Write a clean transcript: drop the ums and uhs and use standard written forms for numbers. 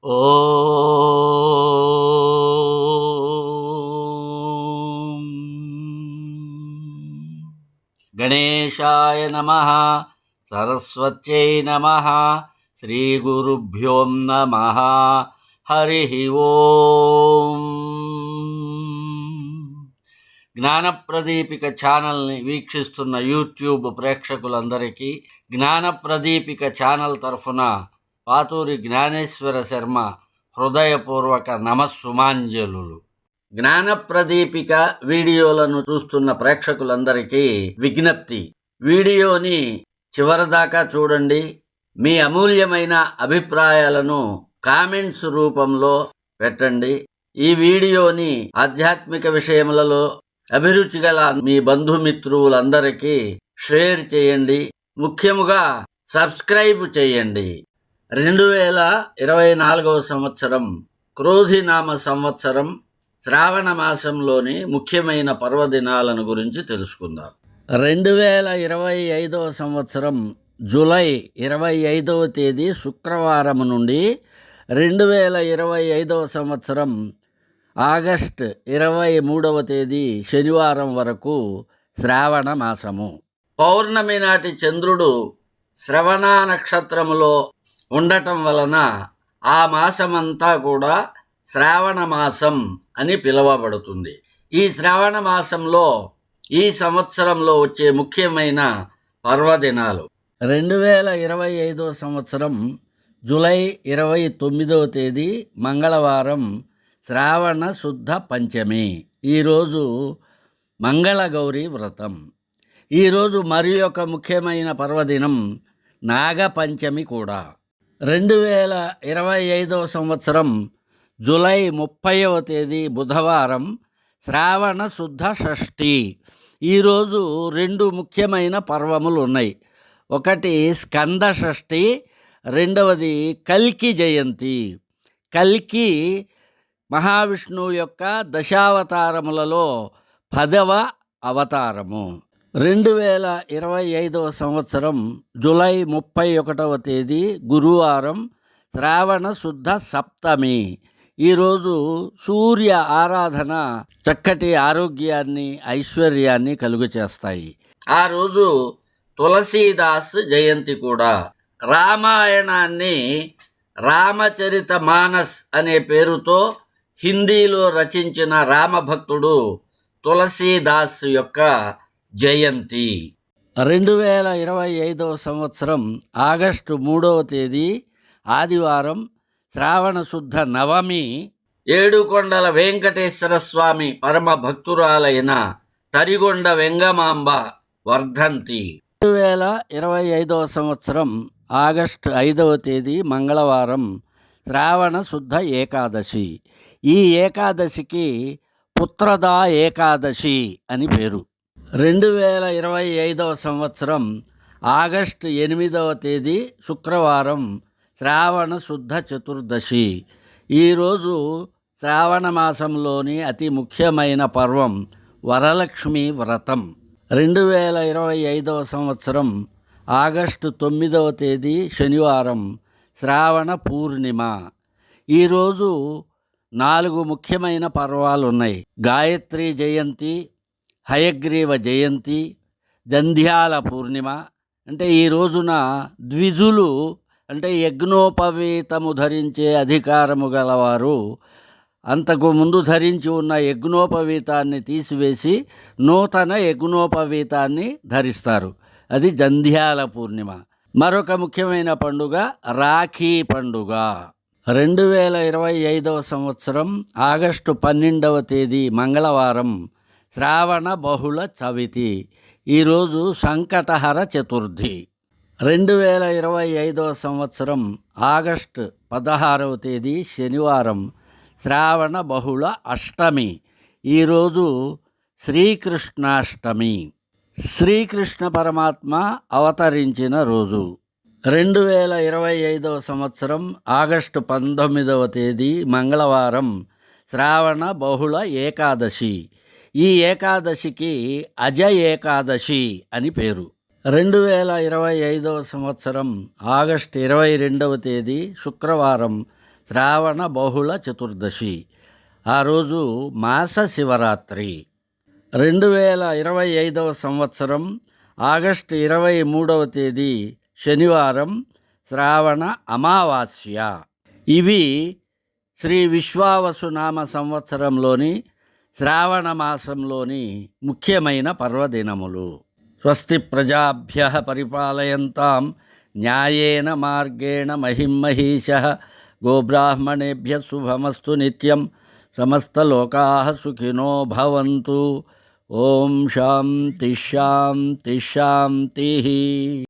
ఓం గణేశాయ నమః సరస్వత్యై నమః శ్రీగురుభ్యో నమః హరి ఓం. జ్ఞానప్రదీపిక ఛానల్ని వీక్షిస్తున్న యూట్యూబ్ ప్రేక్షకులందరికీ జ్ఞానప్రదీపిక ఛానల్ తరఫున పాతూరి జ్ఞానేశ్వర శర్మ హృదయపూర్వక నమస్సుమాంజలులు. జ్ఞానప్రదీపిక వీడియోలను చూస్తున్న ప్రేక్షకులందరికీ విజ్ఞప్తి, వీడియోని చివరిదాకా చూడండి. మీ అమూల్యమైన అభిప్రాయాలను కామెంట్స్ రూపంలో పెట్టండి. ఈ వీడియోని ఆధ్యాత్మిక విషయములలో అభిరుచి గల మీ బంధుమిత్రులందరికీ షేర్ చేయండి. ముఖ్యముగా సబ్స్క్రైబ్ చేయండి. 2024 సంవత్సరం క్రోధినామ సంవత్సరం శ్రావణ మాసంలోని ముఖ్యమైన పర్వదినాలను గురించి తెలుసుకుందాం. 2025 సంవత్సరం జూలై 25వ తేదీ శుక్రవారం నుండి 2025 సంవత్సరం ఆగస్టు 23వ తేదీ శనివారం వరకు శ్రావణ మాసము. పౌర్ణమి నాటి చంద్రుడు శ్రవణ నక్షత్రములో ఉండటం వలన ఆ మాసమంతా కూడా శ్రావణ మాసం అని పిలువబడుతుంది. ఈ శ్రావణ మాసంలో ఈ సంవత్సరంలో వచ్చే ముఖ్యమైన పర్వదినాలు 2025 సంవత్సరం జూలై 29వ తేదీ మంగళవారం శ్రావణ శుద్ధ పంచమి. ఈరోజు మంగళగౌరి వ్రతం. ఈరోజు మరి ఒక ముఖ్యమైన పర్వదినం నాగపంచమి కూడా. 2025 సంవత్సరం జూలై 30వ తేదీ బుధవారం శ్రావణ శుద్ధ షష్ఠి. ఈరోజు 2 ముఖ్యమైన పర్వములు ఉన్నాయి. ఒకటి స్కంద షష్ఠి, రెండవది కల్కి జయంతి. కల్కి మహావిష్ణువు యొక్క దశావతారములలో 10వ అవతారము. 2025 సంవత్సరం జూలై 31వ తేదీ గురువారం శ్రావణ శుద్ధ సప్తమి. ఈరోజు సూర్య ఆరాధన చక్కటి ఆరోగ్యాన్ని ఐశ్వర్యాన్ని కలుగు చేస్తాయి. ఆ రోజు తులసీదాస్ జయంతి కూడా. రామాయణాన్ని రామచరిత మానస్ అనే పేరుతో హిందీలో రచించిన రామభక్తుడు తులసీదాస్ యొక్క జయంతి. 2025 సంవత్సరం ఆగస్టు 3వ తేదీ ఆదివారం శ్రావణ శుద్ధ నవమి. ఏడుకొండల వెంకటేశ్వర స్వామి పరమ భక్తురాలైన తరిగొండ వెంగమాంబ వర్ధంతి. 2025 సంవత్సరం ఆగస్టు 5వ తేదీ మంగళవారం శ్రావణ శుద్ధ ఏకాదశి. ఈ ఏకాదశికి పుత్రదా ఏకాదశి అని పేరు. 2025 సంవత్సరం ఆగస్టు 8వ తేదీ శుక్రవారం శ్రావణ శుద్ధ చతుర్దశి. ఈరోజు శ్రావణ మాసంలోని అతి ముఖ్యమైన పర్వం వరలక్ష్మి వ్రతం. 2025 సంవత్సరం ఆగస్టు 9వ తేదీ శనివారం శ్రావణ పూర్ణిమ. ఈరోజు 4 ముఖ్యమైన పర్వాలు ఉన్నాయి. గాయత్రి జయంతి, హయగ్రీవ జయంతి, జంధ్యాల పూర్ణిమ. అంటే ఈ రోజున ద్విజులు అంటే యజ్ఞోపవీతము ధరించే అధికారము గలవారు అంతకు ముందు ధరించి ఉన్న యజ్ఞోపవీతాన్ని తీసివేసి నూతన యజ్ఞోపవీతాన్ని ధరిస్తారు. అది జంధ్యాల పూర్ణిమ. మరొక ముఖ్యమైన పండుగ రాఖీ పండుగ. 2025 సంవత్సరం ఆగస్టు 12వ తేదీ మంగళవారం శ్రావణ బహుళ చవితి. ఈరోజు సంకటహర చతుర్థి. 2025 సంవత్సరం ఆగస్టు 16వ తేదీ శనివారం శ్రావణ బహుళ అష్టమి. ఈరోజు శ్రీకృష్ణాష్టమి. శ్రీకృష్ణ పరమాత్మ అవతరించిన రోజు. 2025 సంవత్సరం ఆగస్టు 19వ తేదీ మంగళవారం శ్రావణ బహుళ ఏకాదశి. ఈ ఏకాదశికి అజ ఏకాదశి అని పేరు. 2025 సంవత్సరం ఆగస్టు 22వ తేదీ శుక్రవారం శ్రావణ బహుళ చతుర్దశి. ఆ రోజు మాస శివరాత్రి. 2025 సంవత్సరం ఆగస్టు 23వ తేదీ శనివారం శ్రావణ అమావాస్య. ఇవి శ్రీ విశ్వావసునామ సంవత్సరంలోని శ్రావణ మాసంలోని ముఖ్యమైన పర్వదినములు. స్వస్తి ప్రజాభ్యః పరిపాలయంతాం న్యాయేన మార్గేణ మహిమహీషః. గోబ్రాహ్మణేభ్యः శుభమస్తు నిత్యం. సమస్తలోకాః సుఖినో భవంతు. ఓం శాంతి శాంతి శాంతి.